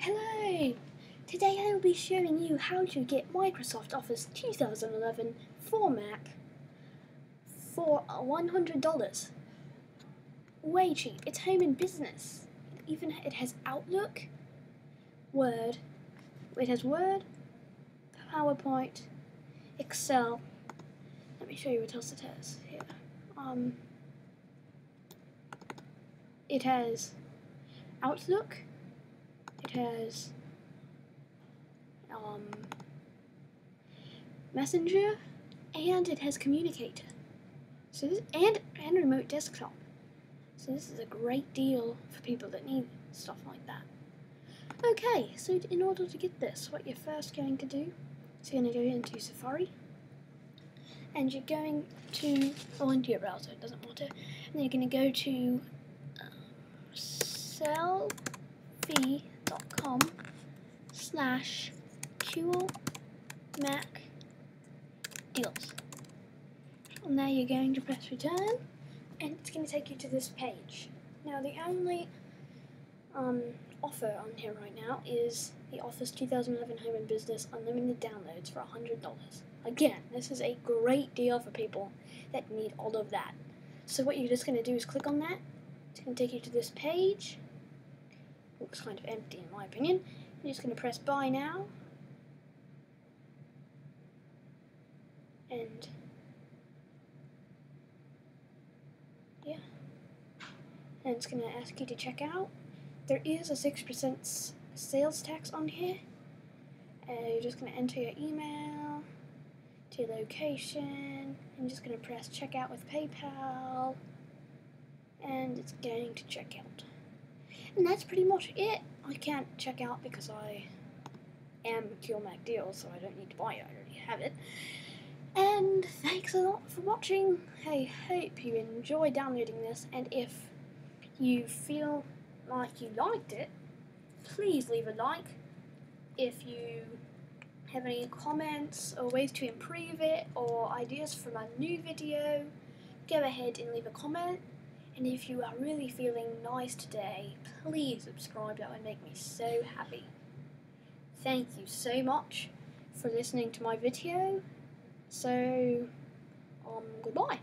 Hello! Today I will be showing you how to get Microsoft Office 2011 for Mac for $100. Way cheap. It's home and business. It has Outlook, Word. It has Word, PowerPoint, Excel. Let me show you what else it has here. It has Outlook. It has Messenger, and it has Communicator. So this, and Remote Desktop. So this is a great deal for people that need stuff like that. Okay, so in order to get this, what you're first going to do is you're going to go into Safari, and you're going to, or into your browser, it doesn't matter, and you're going to go to selfie.com/coolmac deals. And now you're going to press return, and it's going to take you to this page. Now the only offer on here right now is the Office 2011 Home and Business Unlimited Downloads for $100. Again, this is a great deal for people that need all of that. So what you're just going to do is click on that. It's going to take you to this page. Looks kind of empty in my opinion. You're just going to press buy now. And yeah. And it's going to ask you to check out. There is a 6% sales tax on here. You're just going to enter your email, to your location, and you're just going to press check out with PayPal, and it's going to check out. And that's pretty much it. I can't check out because I am Cool Mac Deals, so I don't need to buy it, I already have it. And thanks a lot for watching. I hope you enjoy downloading this, and if you feel like you liked it, please leave a like. If you have any comments or ways to improve it or ideas for my new video, go ahead and leave a comment. And if you are really feeling nice today, please subscribe. That would make me so happy. Thank you so much for listening to my video. So, goodbye.